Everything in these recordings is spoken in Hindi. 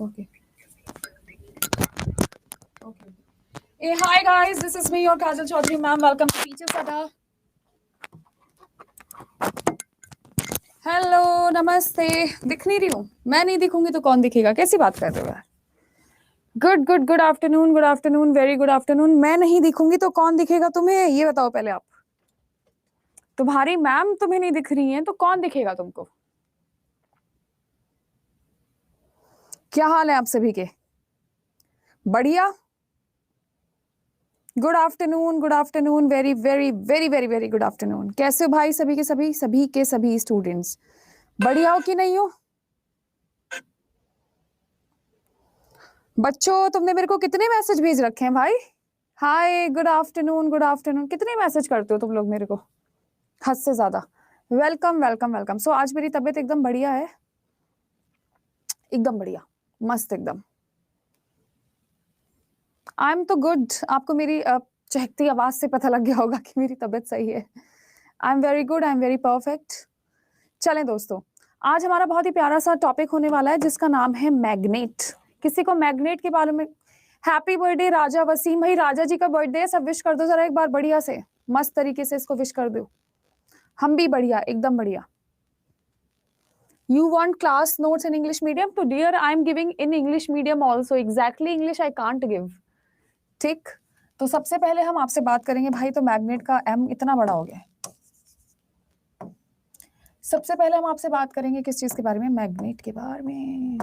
Okay. Okay. Hey, hi guys, this is me, your Kajal Chaudhary, ma'am. Welcome to Teachers Adda. Hello, नमस्ते। दिख नहीं रही हूँ? मैं नहीं दिखूंगी तो कौन दिखेगा? कैसी बात कर रहे हो यार? Good good good afternoon, very good afternoon. मैं नहीं दिखूंगी तो कौन दिखेगा तुम्हें? ये बताओ पहले आप। तुम्हारी मैम तुम्हें नहीं दिख रही है तो कौन दिखेगा तुमको? क्या हाल है आप सभी के? बढ़िया। Good afternoon, very very very very very good afternoon. कैसे हो भाई सभी के सभी स्टूडेंट्स? बढ़िया हो कि नहीं हो? बच्चों, तुमने मेरे को कितने मैसेज भेज रखे हैं भाई? हाय, गुड आफ्टरनून। कितने मैसेज करते हो तुम लोग मेरे को? हद से ज्यादा। वेलकम। सो आज मेरी तबीयत एकदम बढ़िया है, एकदम बढ़िया, मस्त एकदम। आई एम तो गुड। आपको मेरी चहकती आवाज से पता लग गया होगा कि मेरी तबीयत सही है। I am very good, I am very perfect. चलें दोस्तों, आज हमारा बहुत ही प्यारा सा टॉपिक होने वाला है जिसका नाम है मैग्नेट। किसी को मैग्नेट के बारे में? हैप्पी बर्थडे राजा वसीम भाई। राजा जी का बर्थडे है, सब विश कर दो जरा एक बार बढ़िया से, मस्त तरीके से इसको विश कर दो। हम भी बढ़िया, एकदम बढ़िया। You want class notes in English medium? तो dear, I am giving in English medium also. Exactly English I can't give. ठीक। तो सबसे पहले हम आपसे बात करेंगे भाई, तो मैग्नेट का M इतना बड़ा हो गया। सबसे पहले हम आपसे बात करेंगे किस चीज के बारे में? मैग्नेट के बारे में।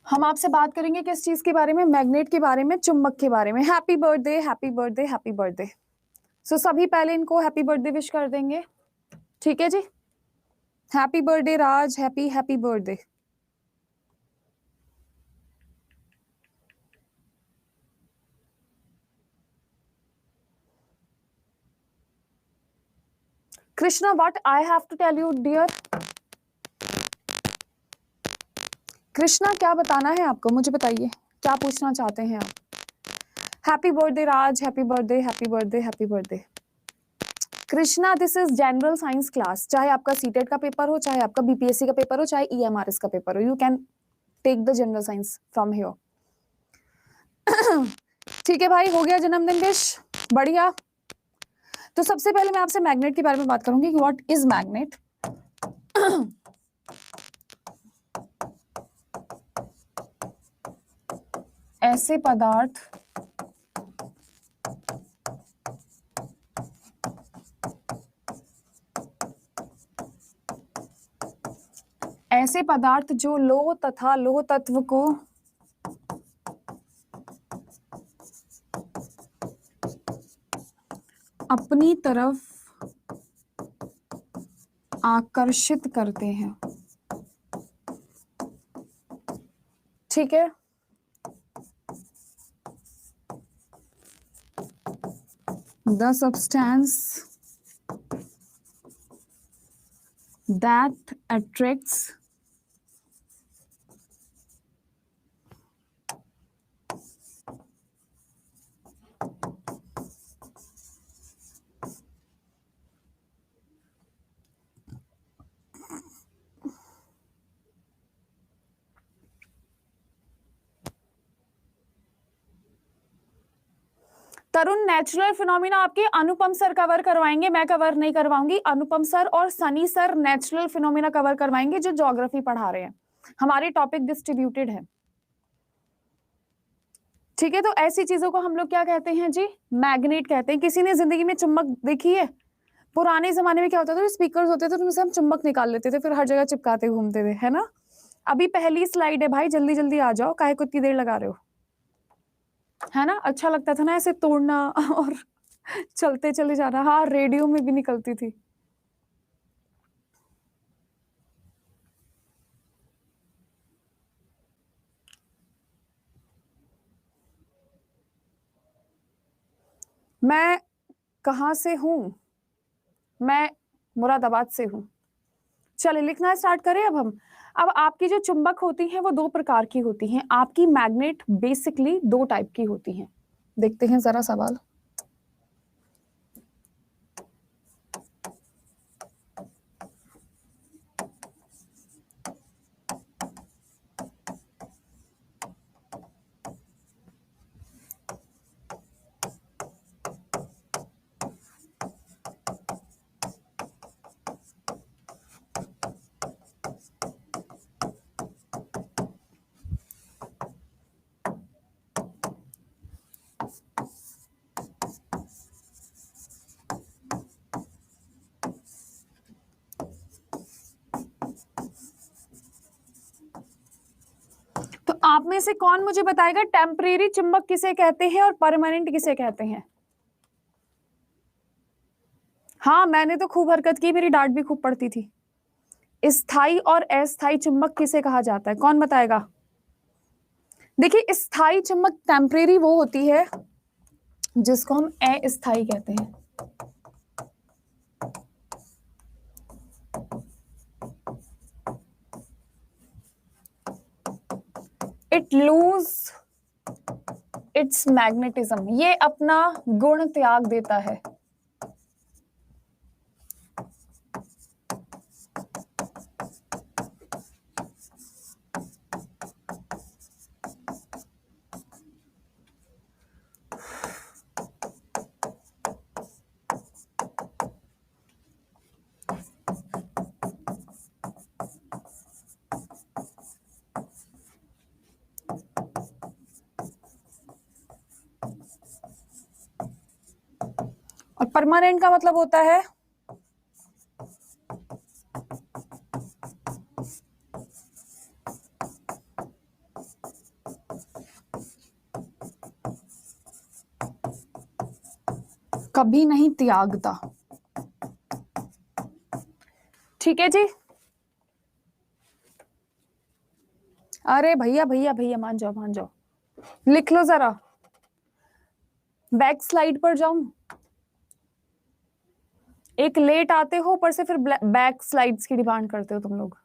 हम आपसे बात करेंगे किस चीज के बारे में? मैग्नेट के बारे में, चुंबक के बारे में। Happy birthday, happy birthday, happy birthday. So सभी पहले इनको हैप्पी बर्थडे विश कर देंगे, ठीक है जी? Happy birthday Raj, happy birthday. Krishna, what I have to tell you dear? Krishna, क्या बताना है आपको? मुझे बताइए, क्या पूछना चाहते हैं आप? Happy birthday Raj, happy birthday, happy birthday, happy birthday. Krishna, this is general science class. चाहे आपका सीटेट का पेपर हो, चाहे आपका बीपीएससी का पेपर हो, चाहे ईएमआरएस का पेपर हो, you can take the general science from here. ठीक है भाई, हो गया जन्मदिन विश, बढ़िया। तो सबसे पहले मैं आपसे मैग्नेट के बारे में बात करूंगी कि व्हाट इज मैग्नेट। ऐसे पदार्थ जो लोह तथा लोह तत्व को अपनी तरफ आकर्षित करते हैं, ठीक है? The substance that attracts Tarun, natural phenomena आपके अनुपम सर कवर करवाएंगे, मैं कवर नहीं करवाऊंगी। अनुपम सर और Sunny sir natural phenomena cover करवाएंगे, जो ज्योग्राफी पढ़ा रहे हैं। हमारे टॉपिक डिस्ट्रीब्यूटेड है, ठीक है? तो ऐसी चीजों को हम लोग क्या कहते हैं जी? मैग्नेट कहते हैं। किसी ने जिंदगी में चुंबक देखी है? पुराने जमाने में क्या होता था, स्पीकर्स होते थे, तो उनसे हम चुंबक निकाल लेते थे, फिर हर जगह चिपकाते घूमते थे, है ना? अभी पहली स्लाइड है भाई, जल्दी जल्दी आ जाओ, काहे को इतनी देर लगा रहे हो? है ना? अच्छा लगता था ना ऐसे तोड़ना और चलते चले जाना। हाँ, रेडियो में भी निकलती थी। मैं कहाँ से हूं? मैं मुरादाबाद से हूं। चलिए लिखना स्टार्ट करें अब हम। अब आपकी जो चुंबक होती हैं वो 2 प्रकार की होती हैं। आपकी मैग्नेट बेसिकली 2 टाइप की होती हैं। देखते हैं ज़रा सवाल। तो आप में से कौन मुझे बताएगा टेम्परेरी चुंबक किसे कहते हैं और परमानेंट किसे कहते हैं? हाँ, मैंने तो खूब हरकत की, मेरी डांट भी खूब पड़ती थी। स्थायी और अस्थायी चुंबक किसे कहा जाता है? कौन बताएगा? देखिए, स्थायी चुंबक टेम्परेरी वो होती है जिसको हम अस्थायी कहते हैं। इट लूज इट्स मैग्नेटिज्म, ये अपना गुण त्याग देता है। और परमानेंट का मतलब होता है कभी नहीं त्यागता। ठीक है जी। अरे भैया भैया भैया, मान जाओ मान जाओ, लिख लो जरा। बैक स्लाइड पर जाऊं? एक लेट आते हो, ऊपर से फिर बैक स्लाइड्स की डिमांड करते हो तुम लोग।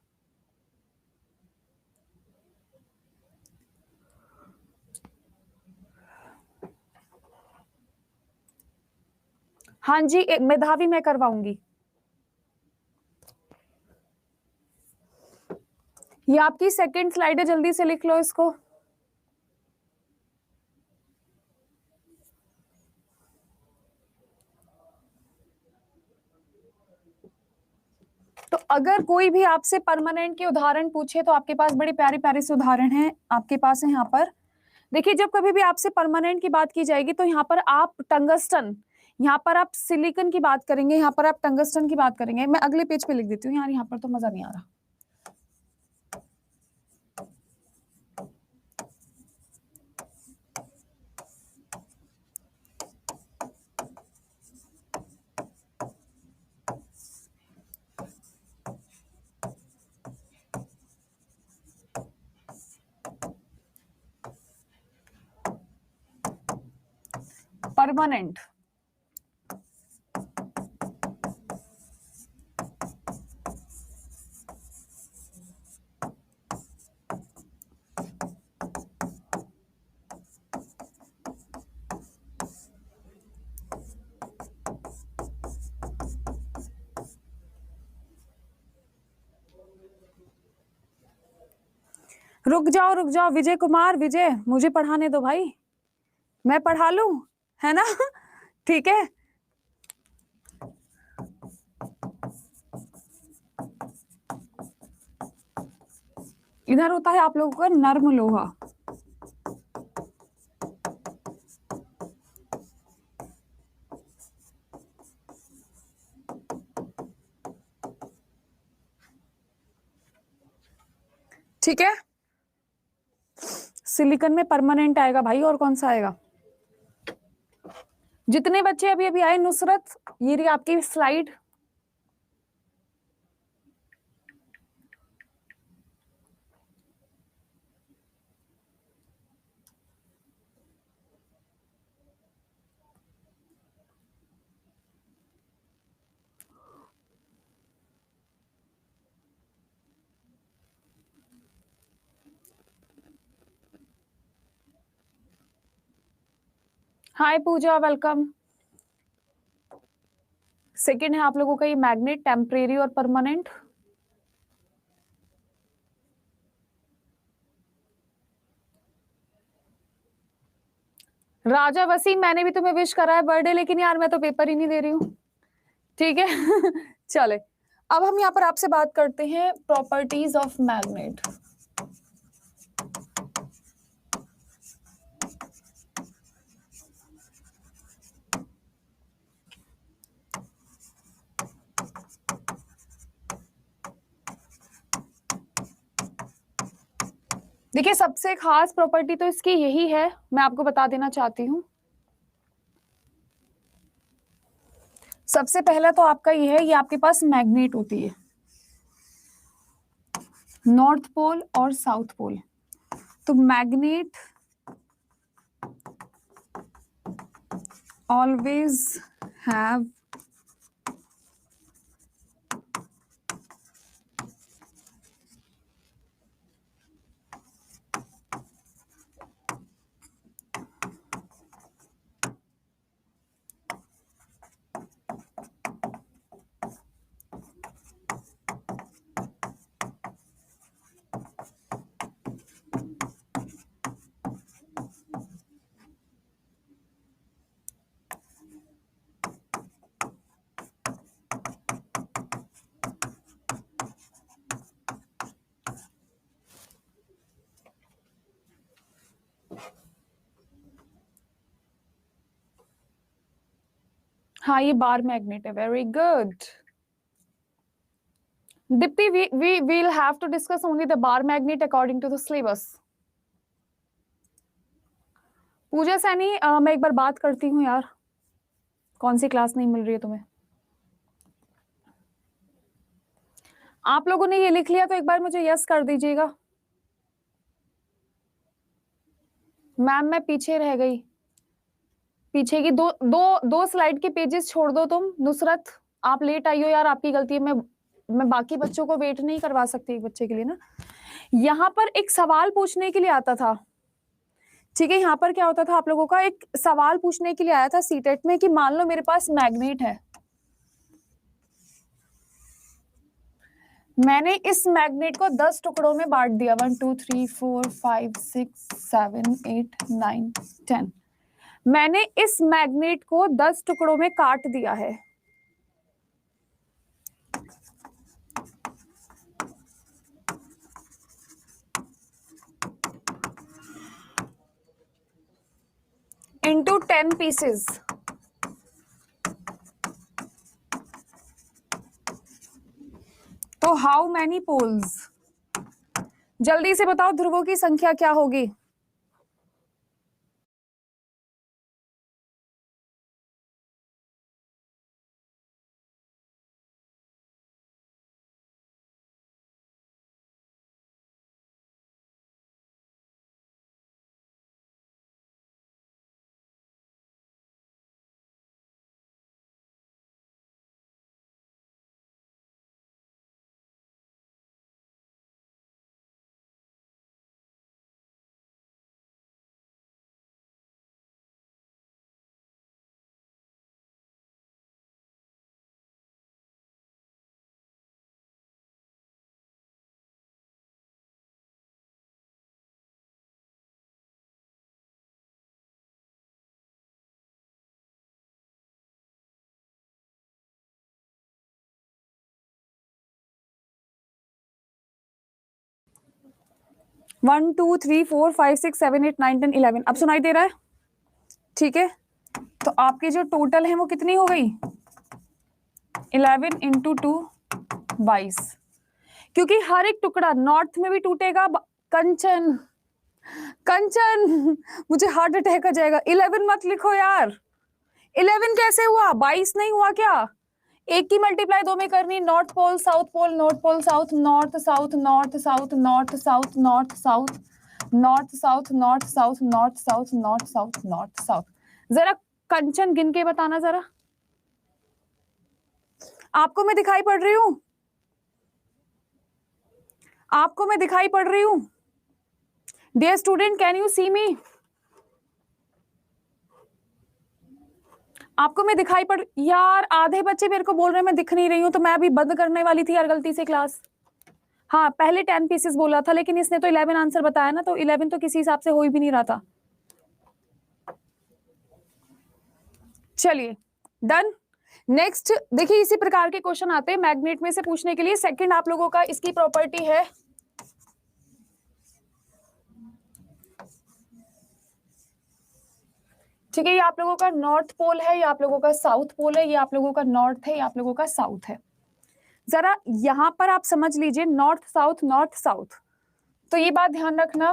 हाँ जी, मेधावी मैं करवाऊंगी। ये आपकी सेकंड स्लाइड है, जल्दी से लिख लो इसको। तो अगर कोई भी आपसे परमानेंट के उदाहरण पूछे तो आपके पास बड़ी प्यारी प्यारी से उदाहरण हैं आपके पास है यहाँ पर। देखिए, जब कभी भी आपसे परमानेंट की बात की जाएगी तो यहाँ पर आप टंगस्टन, यहाँ पर आप सिलिकॉन की बात करेंगे, यहाँ पर आप टंगस्टन की बात करेंगे। मैं अगले पेज पे लिख देती हूँ यार, यहाँ पर तो मजा नहीं आ रहा। परमानेंट, रुक जाओ विजय कुमार, विजय मुझे पढ़ाने दो भाई, मैं पढ़ा लूं, है ना? ठीक है। इधर होता है आप लोगों का नर्म लोहा। ठीक है, सिलिकॉन में परमानेंट आएगा भाई, और कौन सा आएगा? जितने बच्चे अभी अभी आए, नुसरत ये रही आपकी स्लाइड। हाय पूजा, वेलकम। सेकंड है आप लोगों का ये मैग्नेट, टेम्परेरी और परमानेंट। राजा वसीम, मैंने भी तुम्हें विश करा है बर्थडे, लेकिन यार मैं तो पेपर ही नहीं दे रही हूँ। ठीक है चले, अब हम यहाँ पर आपसे बात करते हैं प्रॉपर्टीज ऑफ मैग्नेट। देखिए, सबसे खास प्रॉपर्टी तो इसकी यही है, मैं आपको बता देना चाहती हूँ। सबसे पहला तो आपका ये है, ये आपके पास मैग्नेट होती है, नॉर्थ पोल और साउथ पोल। तो मैग्नेट ऑलवेज हैव हाँ, ये बार मैग्नेट है। Very good Deepti, we will have to discuss only the bar magnet according to the syllabus. पूजा सैनी, मैं एक बार बात करती हूँ यार, कौन सी क्लास नहीं मिल रही है तुम्हें? आप लोगों ने ये लिख लिया तो एक बार मुझे यस कर दीजिएगा। मैम मैं पीछे रह गई, पीछे की दो स्लाइड के पेजेस छोड़ दो तुम। नुसरत, आप लेट आई हो यार, आपकी गलती है। मैं बाकी बच्चों को वेट नहीं करवा सकती एक बच्चे के लिए ना। यहाँ पर एक सवाल पूछने के लिए आता था, ठीक है? यहाँ पर क्या होता था, आप लोगों का एक सवाल पूछने के लिए आया था सीटेट में कि मान लो मेरे पास मैग्नेट है, मैंने इस मैग्नेट को 10 टुकड़ों में बांट दिया, 1 2 3 4 5 6 7 8 9 10। मैंने इस मैग्नेट को 10 टुकड़ों में काट दिया है। into 10 pieces। तो हाउ मैनी पोल्स? जल्दी से बताओ, ध्रुवों की संख्या क्या होगी? One two three four five six seven eight nine 10 11। अब सुनाई दे रहा है? ठीक है, तो आपकी जो टोटल है वो कितनी हो गई? 11 इंटू 2 22। क्योंकि हर एक टुकड़ा नॉर्थ में भी टूटेगा। कंचन, कंचन मुझे हार्ट अटैक आ जाएगा। 11 मत लिखो यार, 11 कैसे हुआ? 22 नहीं हुआ क्या? एक की मल्टीप्लाई दो में करनी। North pole south pole, north pole south, north south north south north south north south north south north south north south north south north साउथ। जरा कंचन गिन के बताना जरा, आपको मैं दिखाई पड़ रही हूँ? आपको मैं दिखाई पड़ रही हूँ? Dear student, can you see मी? आपको मैं दिखाई पड़, यार आधे बच्चे मेरे को बोल रहे हैं मैं दिख नहीं रही हूँ, तो मैं अभी बंद करने वाली थी यार गलती से क्लास। हाँ पहले 10 पीसेस बोला था, लेकिन इसने तो 11 आंसर बताया ना, तो 11 तो किसी हिसाब से हो ही भी नहीं रहा था। चलिए डन। नेक्स्ट देखिए, इसी प्रकार के क्वेश्चन आते हैं मैग्नेट में से पूछने के लिए। सेकंड आप लोगों का इसकी प्रॉपर्टी है, ठीक है, ये आप लोगों का नॉर्थ पोल है, ये आप लोगों का साउथ पोल है, ये आप लोगों का नॉर्थ है, ये आप लोगों का साउथ है। जरा यहां पर आप समझ लीजिए नॉर्थ साउथ नॉर्थ साउथ, तो ये बात ध्यान रखना,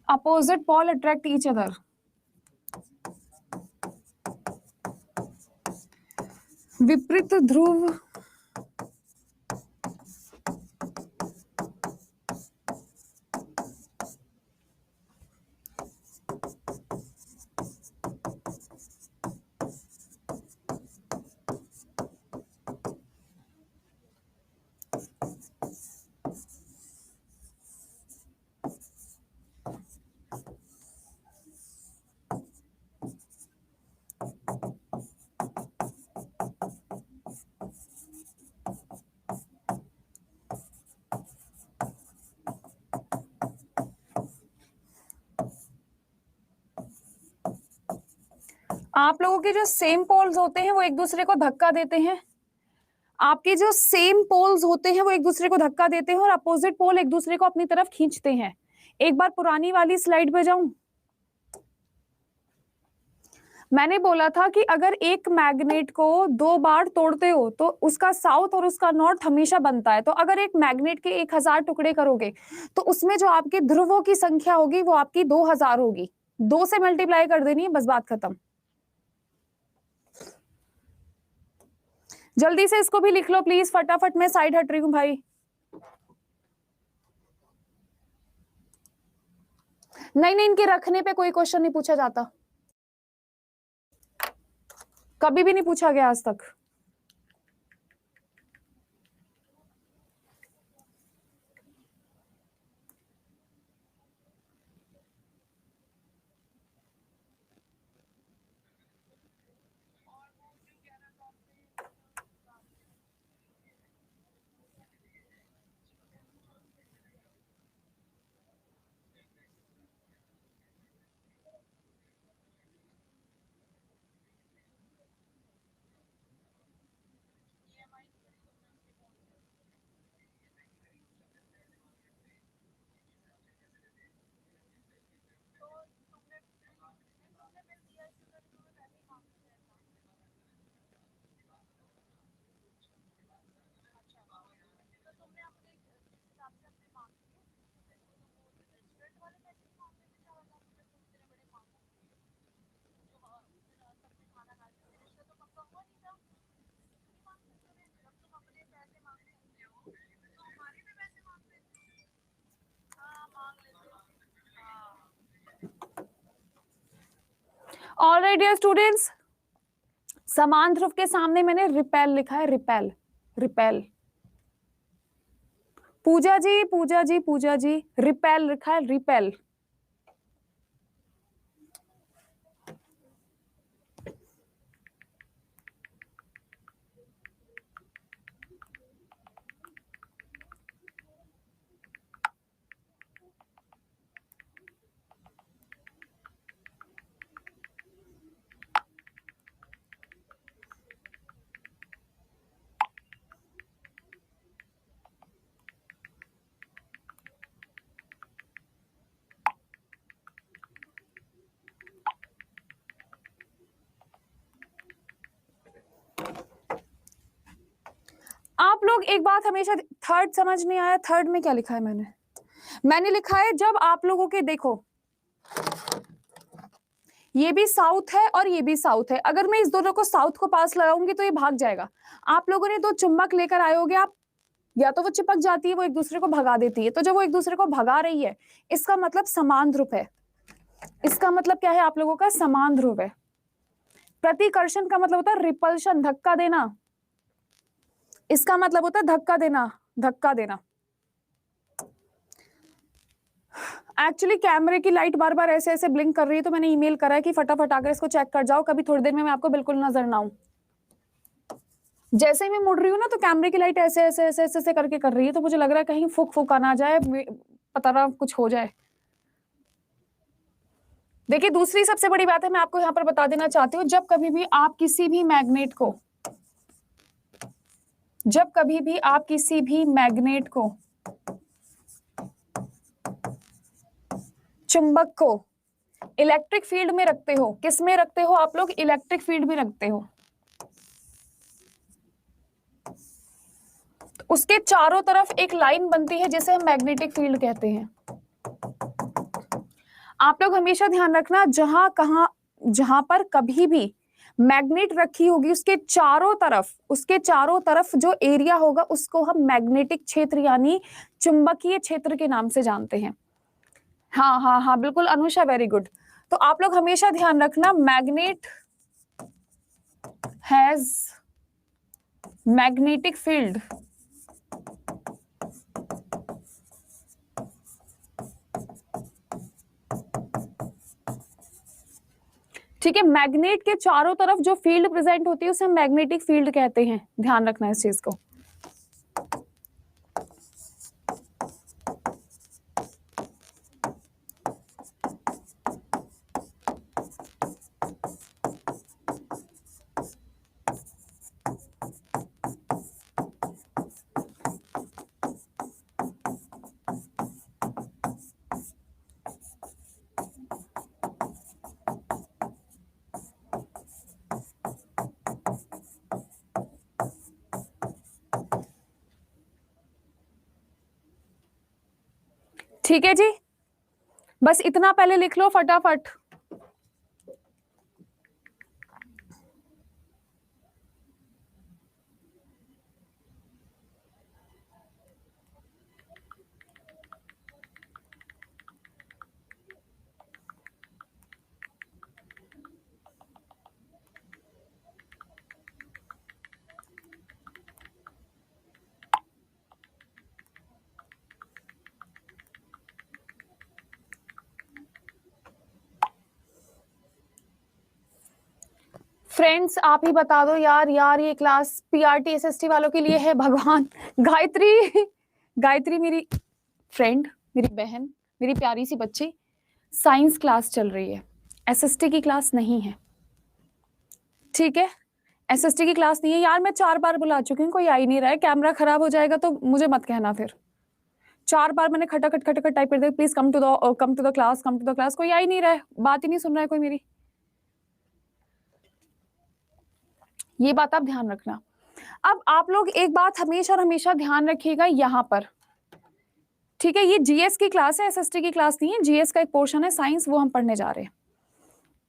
opposite poles attract each other. विपरीत ध्रुव आप लोगों के जो सेम पोल्स होते हैं वो एक दूसरे को धक्का देते हैं, आपके जो सेम पोल्स होते हैं वो एक दूसरे को धक्का देते हैं, और अपोजिट पोल एक दूसरे को अपनी तरफ खींचते हैं। एक बार पुरानी वाली स्लाइड पे जाऊं, मैंने बोला था कि अगर एक मैग्नेट को 2 बार तोड़ते हो तो उसका साउथ और उसका नॉर्थ हमेशा बनता है। तो अगर एक मैग्नेट के 1000 टुकड़े करोगे तो उसमें जो आपके ध्रुवों की संख्या होगी वो आपकी 2000 होगी। 2 से मल्टीप्लाई कर देनी है, बस बात खत्म। जल्दी से इसको भी लिख लो प्लीज, फटाफट, मैं साइड हट रही हूं भाई। नहीं नहीं, इनके रखने पे कोई क्वेश्चन नहीं पूछा जाता, कभी भी नहीं पूछा गया आज तक। ऑलराइट डियर स्टूडेंट्स, समान ध्रुव के सामने मैंने रिपेल लिखा है, रिपेल रिपेल। पूजा जी पूजा जी पूजा जी, रिपेल लिखा है, रिपेल। आप लोग एक बात हमेशा, थर्ड समझ नहीं आया, थर्ड में क्या लिखा है मैंने लिखा है जब आप लोगों के, देखो ये भी साउथ है और ये भी साउथ है, अगर मैं इस दोनों को साउथ को पास लगाऊंगी तो ये भाग जाएगा। आप लोगों ने 2 चुंबक लेकर आए होगे, आप या तो वो चिपक जाती है, वो एक दूसरे को भगा देती है, तो जब वो एक दूसरे को भगा रही है इसका मतलब समान ध्रुव है। इसका मतलब क्या है आप लोगों का, समान ध्रुव है। प्रतिकर्षण का मतलब होता है रिपल्शन, धक्का देना। इसका मतलब होता है धक्का देना, धक्का देना। एक्चुअली कैमरे की लाइट बार बार ऐसे ऐसे ब्लिंक कर रही है, तो मैंने ईमेल करा है कि फटाफट आकर इसको चेक कर जाओ, कभी थोड़ी देर में मैं आपको बिल्कुल नजर ना आऊं। जैसे ही मैं मुड़ रही हूँ ना, तो कैमरे की लाइट ऐसे ऐसे ऐसे ऐसे ऐसे करके कर रही है, तो मुझे लग रहा है कहीं फूक फूक ना जाए, पता ना कुछ हो जाए। देखिए, दूसरी सबसे बड़ी बात है, मैं आपको यहाँ पर बता देना चाहती हूँ, जब कभी भी आप किसी भी मैग्नेट को, जब कभी भी आप किसी भी मैग्नेट को, चुंबक को इलेक्ट्रिक फील्ड में रखते हो, किस में रखते हो आप लोग? इलेक्ट्रिक फील्ड में रखते हो। उसके चारों तरफ एक लाइन बनती है जिसे हम मैग्नेटिक फील्ड कहते हैं। आप लोग हमेशा ध्यान रखना, जहां पर कभी भी मैग्नेट रखी होगी, उसके चारों तरफ जो एरिया होगा, उसको हम मैग्नेटिक क्षेत्र यानी चुंबकीय क्षेत्र के नाम से जानते हैं। हाँ हाँ हाँ, बिल्कुल अनुषा, वेरी गुड। तो आप लोग हमेशा ध्यान रखना, मैग्नेट हैज मैग्नेटिक फील्ड। ठीक है, मैग्नेट के चारों तरफ जो फील्ड प्रेजेंट होती है उसे हम मैग्नेटिक फील्ड कहते हैं। ध्यान रखना इस चीज को। ठीक है जी, बस इतना पहले लिख लो फटाफट। फ्रेंड्स, आप ही बता दो यार, ये क्लास पीआरटी एसएसटी वालों के लिए है। भगवान, गायत्री मेरी फ्रेंड, मेरी बहन, मेरी प्यारी सी बच्ची, साइंस क्लास चल रही है, एसएसटी की क्लास नहीं है। ठीक है, एसएसटी की क्लास नहीं है यार। मैं 4 बार बुला चुकी हूँ, कोई आ ही नहीं रहा है। कैमरा खराब हो जाएगा तो मुझे मत कहना फिर। 4 बार मैंने खटाखट खटाखट टाइप कर दिया, please come to the class, come to the class. कोई आ ही नहीं रहा है, बात ही नहीं सुन रहा है कोई मेरी। ये बात आप ध्यान रखना। अब आप लोग एक बात हमेशा और हमेशा ध्यान रखिएगा यहाँ पर, ठीक है? ये जीएस की क्लास है, एसएसटी की क्लास नहीं है। जीएस का एक पोर्शन है साइंस, वो हम पढ़ने जा रहे हैं।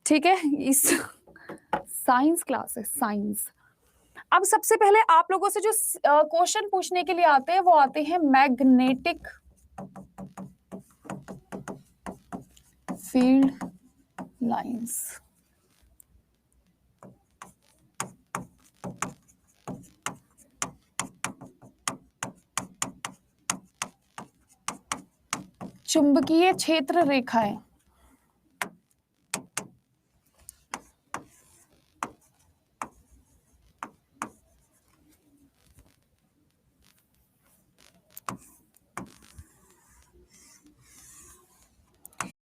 ठीक है, इस साइंस क्लास है, साइंस। अब सबसे पहले आप लोगों से जो क्वेश्चन पूछने के लिए आते हैं, वो आते हैं मैग्नेटिक फील्ड लाइंस। चुंबकीय क्षेत्र रेखाएं।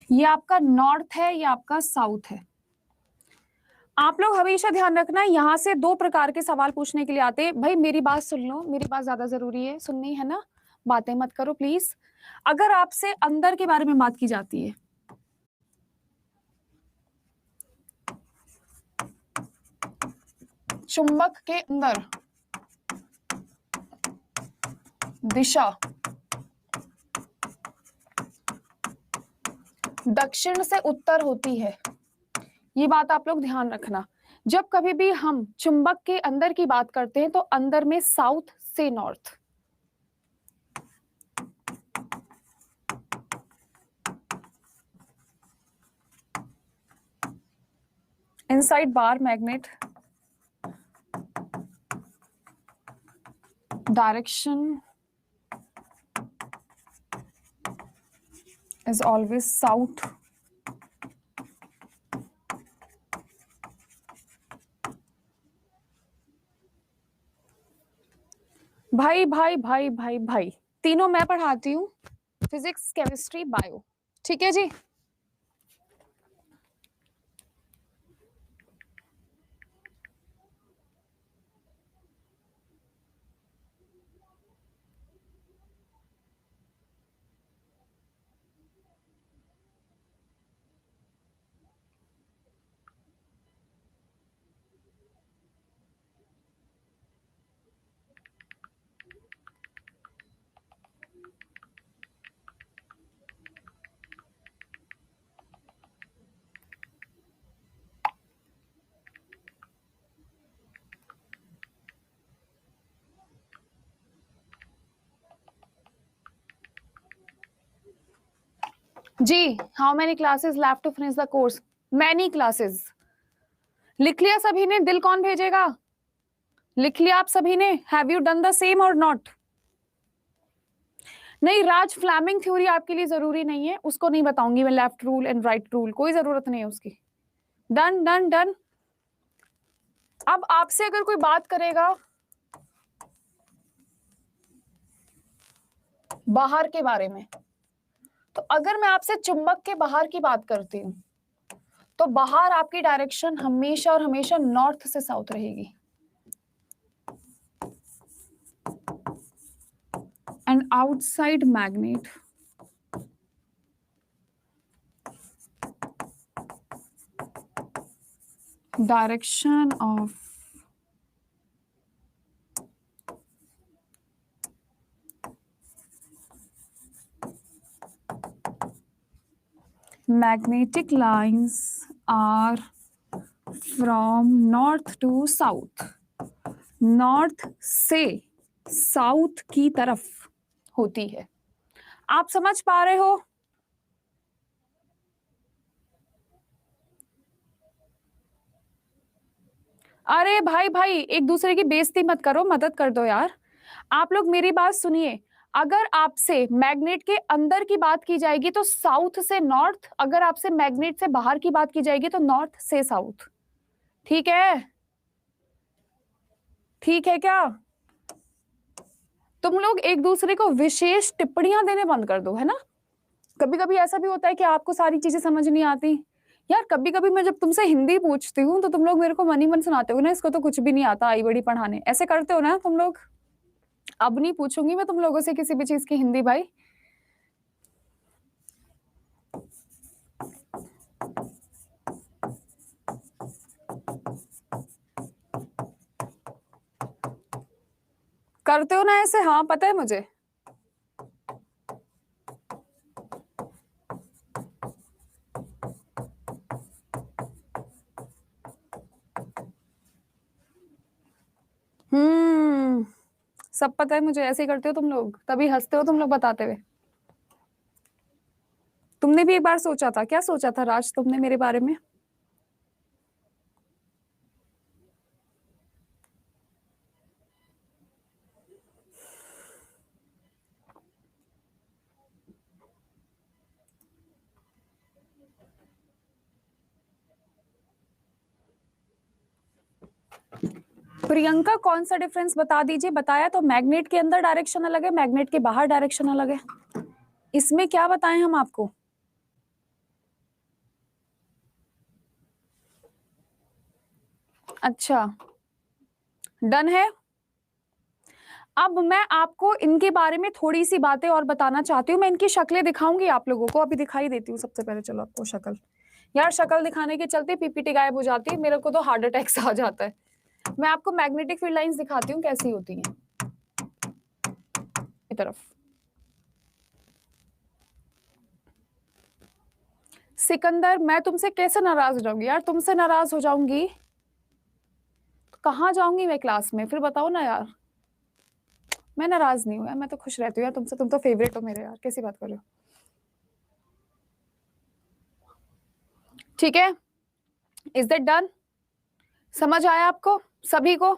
ये आपका नॉर्थ है, ये आपका साउथ है। आप लोग हमेशा ध्यान रखना, यहाँ से 2 प्रकार के सवाल पूछने के लिए आते हैं। भाई मेरी बात सुन लो, मेरी बात ज्यादा जरूरी है, सुननी है ना, बातें मत करो प्लीज। अगर आपसे अंदर के बारे में बात की जाती है, चुंबक के अंदर दिशा दक्षिण से उत्तर होती है, ये बात आप लोग ध्यान रखना। जब कभी भी हम चुंबक के अंदर की बात करते हैं, तो अंदर में साउथ से north, inside bar magnet, direction is always south. भाई भाई भाई भाई भाई, तीनों मैं पढ़ाती हूँ, फिजिक्स, केमिस्ट्री, बायो। ठीक है जी। जी, how many classes left to finish the course? Many classes. लिख लिया सभी ने? दिल कौन भेजेगा? लिख लिया आप सभी ने? Have you done the same और नॉट? नहीं राज, फ्लैमिंग थ्योरी आपके लिए जरूरी नहीं है, उसको नहीं बताऊंगी मैं। Left rule and right rule कोई जरूरत नहीं है उसकी। Done done done. अब आपसे अगर कोई बात करेगा बाहर के बारे में, तो अगर मैं आपसे चुंबक के बाहर की बात करती हूं, तो बाहर आपकी डायरेक्शन हमेशा और हमेशा नॉर्थ से साउथ रहेगी। And outside magnet direction of magnetic lines are from north to south, north से साउथ की तरफ होती है। आप समझ पा रहे हो? अरे भाई भाई, एक दूसरे की बेइज्जती मत करो, मदद कर दो यार। आप लोग मेरी बात सुनिए। अगर आपसे मैग्नेट के अंदर की बात की जाएगी तो साउथ से नॉर्थ, अगर आपसे मैग्नेट से बाहर की बात की जाएगी तो नॉर्थ से साउथ। ठीक है? ठीक है क्या? तुम लोग एक दूसरे को विशेष टिप्पणियां देने बंद कर दो, है ना? कभी कभी ऐसा भी होता है कि आपको सारी चीजें समझ नहीं आती यार। कभी कभी मैं जब तुमसे हिंदी पूछती हूँ तो तुम लोग मेरे को मन ही मन सुनाते हो ना, इसको तो कुछ भी नहीं आता, आई बड़ी पढ़ाने, ऐसे करते हो ना तुम लोग। अब नहीं पूछूंगी मैं तुम लोगों से किसी भी चीज की हिंदी भाई। करते हो ना ऐसे? हाँ पता है मुझे। सब पता है मुझे, ऐसे ही करते हो तुम लोग, तभी हंसते हो तुम लोग बताते हुए। तुमने भी एक बार सोचा था, क्या सोचा था राज तुमने मेरे बारे में? प्रियंका कौन सा डिफरेंस बता दीजिए। बताया तो मैग्नेट के अंदर डायरेक्शन अलग है, मैग्नेट के बाहर डायरेक्शन अलग है। इसमें क्या बताएं हम आपको? अच्छा डन है। अब मैं आपको इनके बारे में थोड़ी सी बातें और बताना चाहती हूँ। मैं इनकी शक्लें दिखाऊंगी आप लोगों को, अभी दिखाई देती हूँ सबसे पहले। चलो आपको शक्ल, यार शक्ल दिखाने के चलते पीपीटी गायब हो जाती है, मेरे को तो हार्ट अटैक आ जाता है। मैं आपको मैग्नेटिक फील्ड लाइंस दिखाती हूँ कैसी होती हैं। तरफ सिकंदर, मैं तुमसे कैसे नाराज हो जाऊंगी यार? तुमसे नाराज हो जाऊंगी तो कहाँ जाऊंगी मैं क्लास में? फिर बताओ ना यार। मैं नाराज नहीं हूँ यार, मैं तो खुश रहती हूँ यार तुमसे, तुम तो फेवरेट हो मेरे यार, कैसी बात कर रहे हो? ठीक है, इज दैट डन? समझ आया आपको सभी को?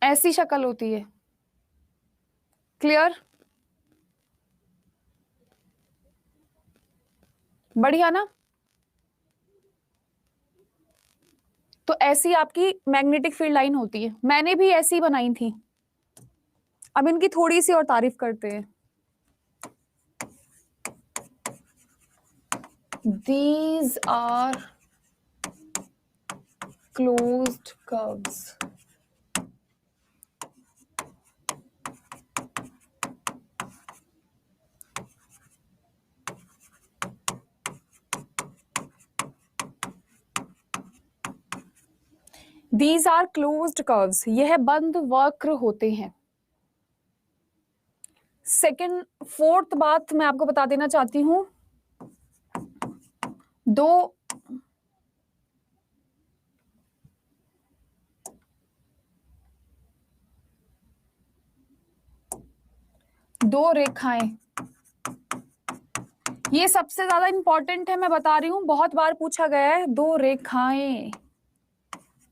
ऐसी शक्ल होती है। क्लियर? बढ़िया ना? तो ऐसी आपकी मैग्नेटिक फील्ड लाइन होती है। मैंने भी ऐसी बनाई थी। अब इनकी थोड़ी सी और तारीफ करते हैं। These are closed curves. These are closed curves. यह बंद वक्र होते हैं। सेकेंड फोर्थ बात मैं आपको बता देना चाहती हूं। दो रेखाएं, ये सबसे ज्यादा इंपॉर्टेंट है, मैं बता रही हूं, बहुत बार पूछा गया है। दो रेखाएं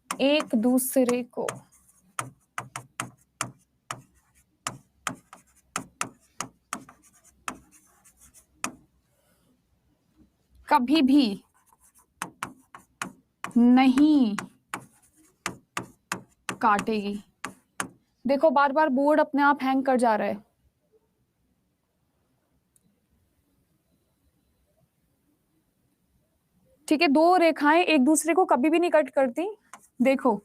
एक दूसरे को कभी भी नहीं काटेगी। देखो बार बार बोर्ड अपने आप हैंग कर जा रहा है। ठीक है, दो रेखाएं एक दूसरे को कभी भी नहीं कट करती। देखो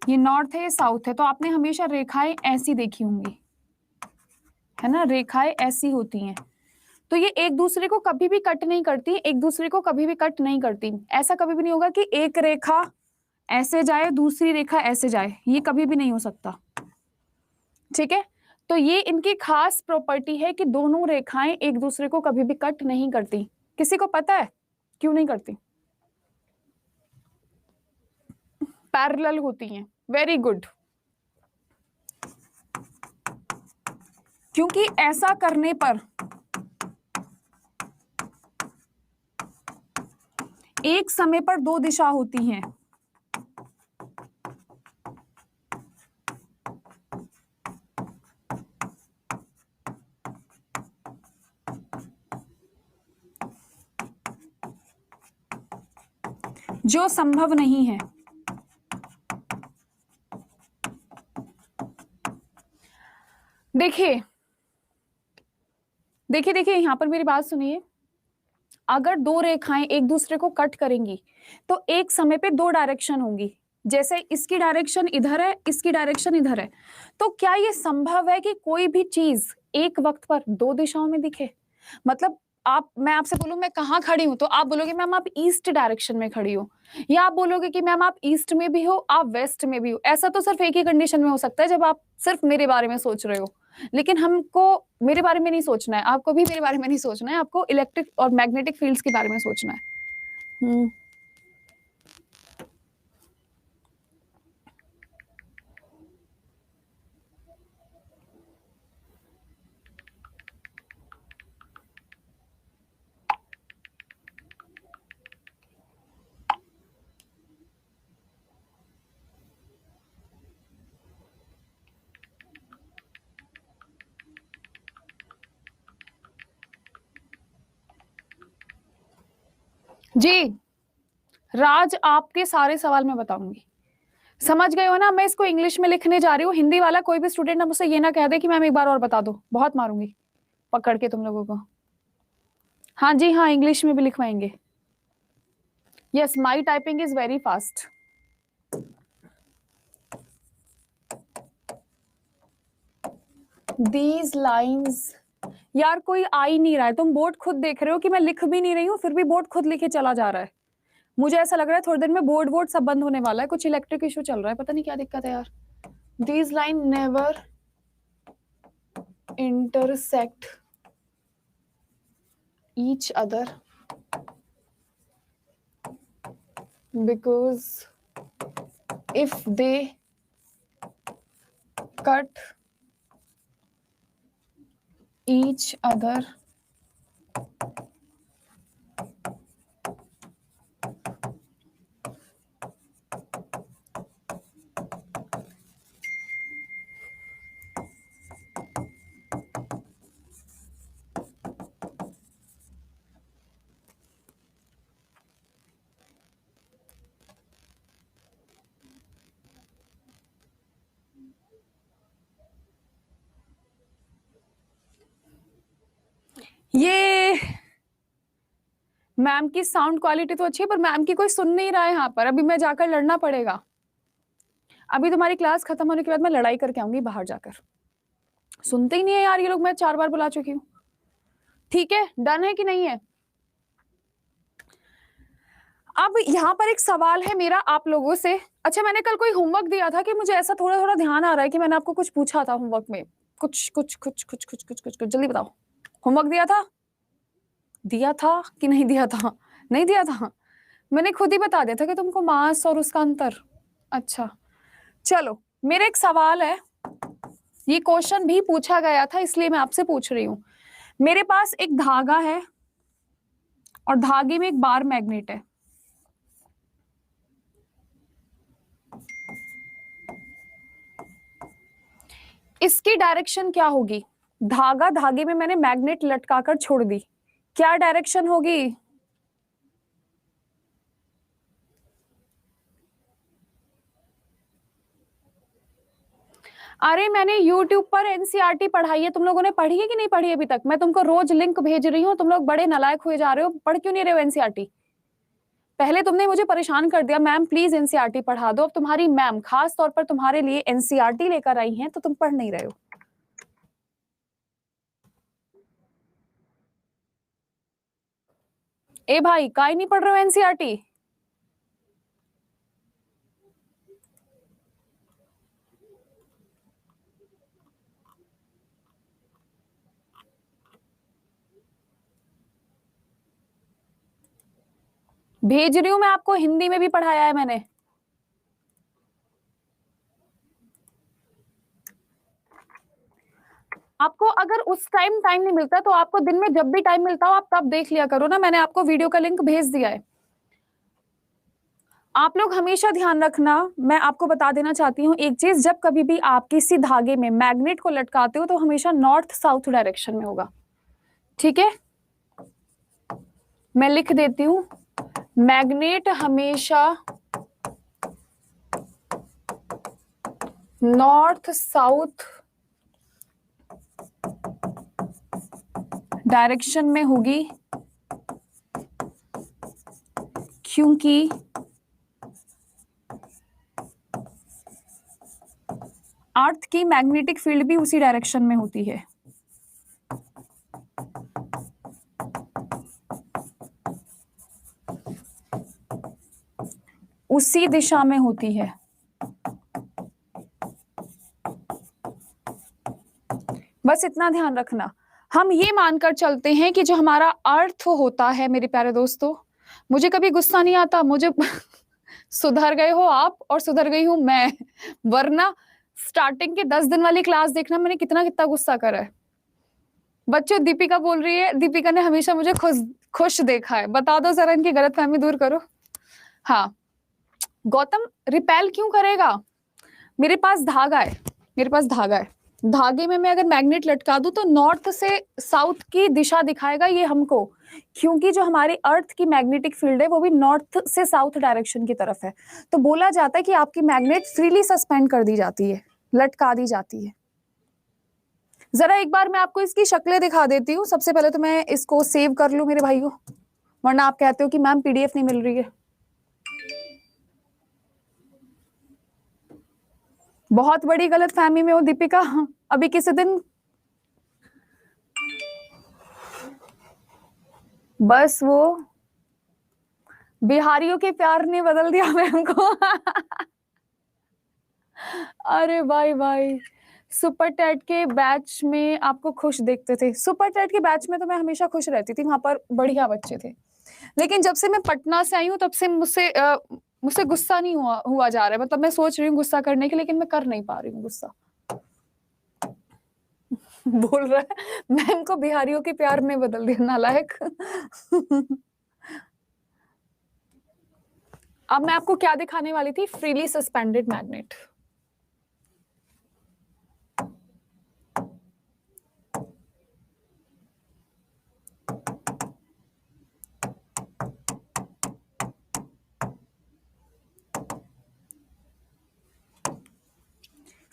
ये नॉर्थ है, ये साउथ है, तो आपने हमेशा रेखाएं ऐसी देखी होंगी, है ना? रेखाएं ऐसी होती हैं, तो ये एक दूसरे को कभी भी कट नहीं करती, एक दूसरे को कभी भी कट नहीं करती। ऐसा कभी भी नहीं होगा कि एक रेखा ऐसे जाए दूसरी रेखा ऐसे जाए, ये कभी भी नहीं हो सकता। ठीक है, तो ये इनकी खास प्रॉपर्टी है कि दोनों रेखाएं एक दूसरे को कभी भी कट नहीं करती। किसी को पता है क्यों नहीं करती? पैरेलल होती हैं। Very good. क्योंकि ऐसा करने पर एक समय पर दो दिशा होती हैं। जो संभव नहीं है। देखिए देखिए देखिए, यहां पर मेरी बात सुनिए। अगर दो रेखाएं एक दूसरे को कट करेंगी तो एक समय पे दो डायरेक्शन होंगी। जैसे इसकी डायरेक्शन इधर है, इसकी डायरेक्शन इधर है, तो क्या ये संभव है कि कोई भी चीज एक वक्त पर दो दिशाओं में दिखे? मतलब मैं आपसे बोलूं मैं कहाँ खड़ी हूं, तो आप बोलोगे मैम आप ईस्ट डायरेक्शन में खड़ी हो, या आप बोलोगे कि मैम आप ईस्ट में भी हो, आप वेस्ट में भी हो। ऐसा तो सिर्फ एक ही कंडीशन में हो सकता है, जब आप सिर्फ मेरे बारे में सोच रहे हो। लेकिन हमको मेरे बारे में नहीं सोचना है, आपको भी मेरे बारे में नहीं सोचना है, आपको इलेक्ट्रिक और मैग्नेटिक फील्ड्स के बारे में सोचना है। जी राज, आपके सारे सवाल मैं बताऊंगी। समझ गए हो ना? मैं इसको इंग्लिश में लिखने जा रही हूँ। हिंदी वाला कोई भी स्टूडेंट ना मुझसे ये ना कह दे कि मैम एक बार और बता दो, बहुत मारूंगी पकड़ के तुम लोगों को। हाँ जी हाँ, इंग्लिश में भी लिखवाएंगे। Yes, my typing is very fast. These lines, यार कोई आ ही नहीं रहा है। तुम बोर्ड खुद देख रहे हो कि मैं लिख भी नहीं रही हूँ, फिर भी बोर्ड खुद लिखे चला जा रहा है। मुझे ऐसा लग रहा है थोड़ी देर में बोर्ड सब बंद होने वाला है, कुछ इलेक्ट्रिक इशू चल रहा है, पता नहीं क्या दिक्कत है यार। These line never intersect each other because if they cut each other ma'am की साउंड क्वालिटी तो अच्छी है, पर मैम की कोई सुन नहीं रहा है यहाँ पर। अभी मैं जाकर लड़ना पड़ेगा। अभी तुम्हारी क्लास खत्म होने के बाद मैं लड़ाई करके आऊंगी बाहर जाकर। सुनते ही नहीं है यार ये लोग, मैं 4 बार बुला चुकी हूँ। ठीक है, डन है कि नहीं है? अब यहाँ पर एक सवाल है मेरा आप लोगों से। अच्छा, मैंने कल कोई होमवर्क दिया था कि मुझे ऐसा थोड़ा थोड़ा ध्यान आ रहा है कि मैंने आपको कुछ पूछा था होमवर्क में। कुछ जल्दी बताओ। होमवर्क दिया था कि नहीं दिया था? नहीं दिया था। मैंने खुद ही बता दिया था कि तुमको मास और उसका अंतर। अच्छा चलो, मेरा एक सवाल है, ये क्वेश्चन भी पूछा गया था इसलिए मैं आपसे पूछ रही हूँ। मेरे पास एक धागा है और धागे में एक बार मैग्नेट है। इसकी डायरेक्शन क्या होगी? धागे में मैंने मैग्नेट लटकाकर छोड़ दी, क्या डायरेक्शन होगी? अरे मैंने YouTube पर एनसीईआरटी पढ़ाई है, तुम लोगों ने पढ़ी है कि नहीं पढ़ी अभी तक? मैं तुमको रोज लिंक भेज रही हूँ, तुम लोग बड़े नालायक हुए जा रहे हो। पढ़ क्यों नहीं रहे हो एनसीईआरटी? पहले तुमने मुझे परेशान कर दिया, मैम प्लीज एनसीईआरटी पढ़ा दो। अब तुम्हारी मैम खास तौर पर तुम्हारे लिए एनसीईआरटी लेकर आई हैं, तो तुम पढ़ नहीं रहे हो। ए भाई, काहे नहीं पढ़ रहे हो एनसीईआरटी? भेज रही हूं मैं आपको, हिंदी में भी पढ़ाया है मैंने। आपको अगर उस टाइम नहीं मिलता तो आपको दिन में जब भी टाइम मिलता हो आप तब देख लिया करो ना। मैंने आपको वीडियो का लिंक भेज दिया है। आप लोग हमेशा ध्यान रखना, मैं आपको बता देना चाहती हूँ एक चीज, जब कभी भी आप किसी धागे में मैग्नेट को लटकाते हो तो हमेशा नॉर्थ साउथ डायरेक्शन में होगा। ठीक है, मैं लिख देती हूँ, मैग्नेट हमेशा नॉर्थ साउथ डायरेक्शन में होगी, क्योंकि अर्थ की मैग्नेटिक फील्ड भी उसी डायरेक्शन में होती है। उसी दिशा में होती है। बस इतना ध्यान रखना। हम ये मानकर चलते हैं कि जो हमारा अर्थ होता है, मेरे प्यारे दोस्तों, मुझे कभी गुस्सा नहीं आता, मुझे सुधर गए हो आप और सुधर गई हूं मैं, वरना स्टार्टिंग के 10 दिन वाली क्लास देखना, मैंने कितना कितना गुस्सा करा है। बच्चों, दीपिका बोल रही है, दीपिका ने हमेशा मुझे खुश देखा है। बता दो जरा, इनकी गलतफहमी दूर करो। हाँ, गौतम रिपेल क्यों करेगा? मेरे पास धागा है, मेरे पास धागा है, धागे में मैं अगर मैग्नेट लटका दूं तो नॉर्थ से साउथ की दिशा दिखाएगा ये हमको, क्योंकि जो हमारी अर्थ की मैग्नेटिक फील्ड है वो भी नॉर्थ से साउथ डायरेक्शन की तरफ है। तो बोला जाता है कि आपकी मैग्नेट फ्रीली सस्पेंड कर दी जाती है, लटका दी जाती है। जरा एक बार मैं आपको इसकी शक्लें दिखा देती हूँ। सबसे पहले तो मैं इसको सेव कर लूं मेरे भाइयों, वरना आप कहते हो कि मैम पीडीएफ नहीं मिल रही है। बहुत बड़ी गलतफहमी में हो दीपिका। अभी किसी दिन बस वो बिहारियों के प्यार ने बदल दिया मैम को। अरे भाई, सुपर टेट के बैच में आपको खुश देखते थे। सुपर टेट के बैच में तो मैं हमेशा खुश रहती थी, वहां पर बढ़िया बच्चे थे। लेकिन जब से मैं पटना से आई हूँ तब से मुझसे गुस्सा नहीं हुआ जा रहा है। मतलब मैं सोच रही हूँ गुस्सा करने के, लेकिन मैं कर नहीं पा रही हूँ गुस्सा। बोल रहा है मैम को बिहारियों के प्यार ने बदल दिया, नालायक। अब मैं आपको क्या दिखाने वाली थी? Freely suspended magnet.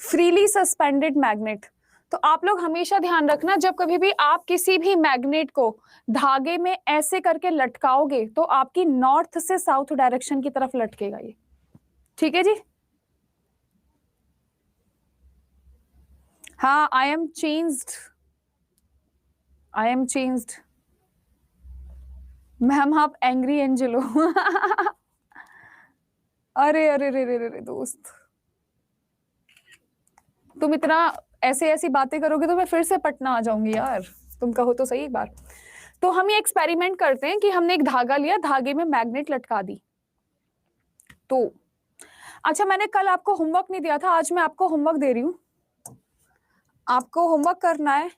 Freely suspended magnet, तो आप लोग हमेशा ध्यान रखना, जब कभी भी आप किसी भी मैग्नेट को धागे में ऐसे करके लटकाओगे तो आपकी नॉर्थ से साउथ डायरेक्शन की तरफ लटकेगा ये, ठीक है जी। हाँ, I am changed, I am changed ma'am, आप एंग्री एंजल हो। अरे अरे रे रे रे दोस्त, तुम इतना ऐसे ऐसी बातें करोगे तो मैं फिर से पटना आ जाऊंगी यार, तुम कहो तो सही एक बार। तो हम ये एक्सपेरिमेंट करते हैं कि हमने एक धागा लिया, धागे में मैग्नेट लटका दी। तो अच्छा, मैंने कल आपको होमवर्क नहीं दिया था, आज मैं आपको होमवर्क दे रही हूं। आपको होमवर्क करना है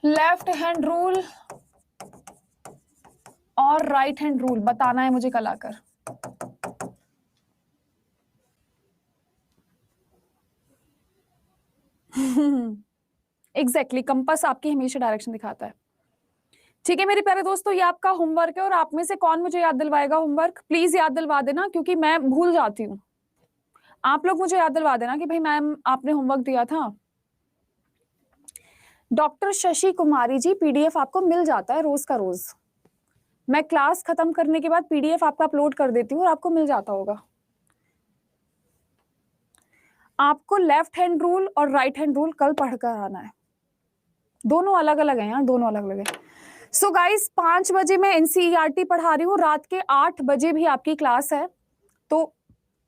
लेफ्ट हैंड रूल और राइट हैंड रूल बताना है मुझे कल आकर। एग्जैक्टली, कंपास आपकी हमेशा डायरेक्शन दिखाता है। ठीक है मेरे प्यारे दोस्तों, ये आपका होमवर्क है और आप में से कौन मुझे याद दिलवाएगा होमवर्क? प्लीज याद दिलवा देना, क्योंकि मैं भूल जाती हूँ। आप लोग मुझे याद दिलवा देना कि भाई मैम आपने होमवर्क दिया था। डॉक्टर शशि कुमारी जी, पीडीएफ आपको मिल जाता है रोज का रोज। मैं क्लास खत्म करने के बाद पीडीएफ आपका अपलोड कर देती हूँ और आपको मिल जाता होगा। आपको लेफ्ट हैंड रूल और राइट हैंड रूल कल पढ़कर आना है, दोनों अलग अलग है यार, दोनों अलग अलग है। सो गाइस 5 बजे मैं एनसीईआरटी पढ़ा रही हूँ, रात के 8 बजे भी आपकी क्लास है। तो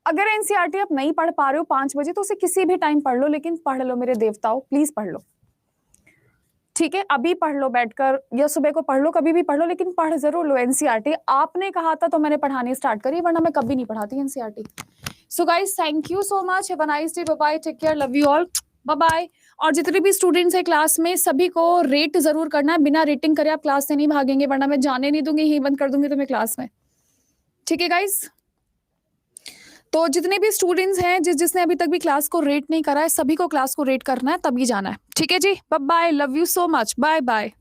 अगर एनसीईआरटी आप नहीं पढ़ पा रहे हो 5 बजे तो उसे किसी भी टाइम पढ़ लो, लेकिन पढ़ लो मेरे देवताओं, प्लीज पढ़ लो, ठीक है। अभी पढ़ लो बैठकर या सुबह को पढ़ लो, कभी भी पढ़ लो, लेकिन पढ़ जरूर लो एनसीईआरटी। आपने कहा था तो मैंने पढ़ानी स्टार्ट करी, वरना मैं कभी नहीं पढ़ाती NCERT. So guys thank you so much, have a nice day, bye bye, take care, love you all, bye bye. और जितने भी स्टूडेंट्स हैं क्लास में सभी को रेट जरूर करना है, बिना रेटिंग करे आप क्लास से नहीं भागेंगे, वरना मैं जाने नहीं दूंगी, यही बंद कर दूंगी तुम्हें क्लास में, ठीक है गाइस। तो जितने भी स्टूडेंट्स हैं जिसने अभी तक भी क्लास को रेट नहीं करा है, सभी को क्लास को रेट करना है, तभी जाना है, ठीक है जी। Bye bye, love you so much, bye bye.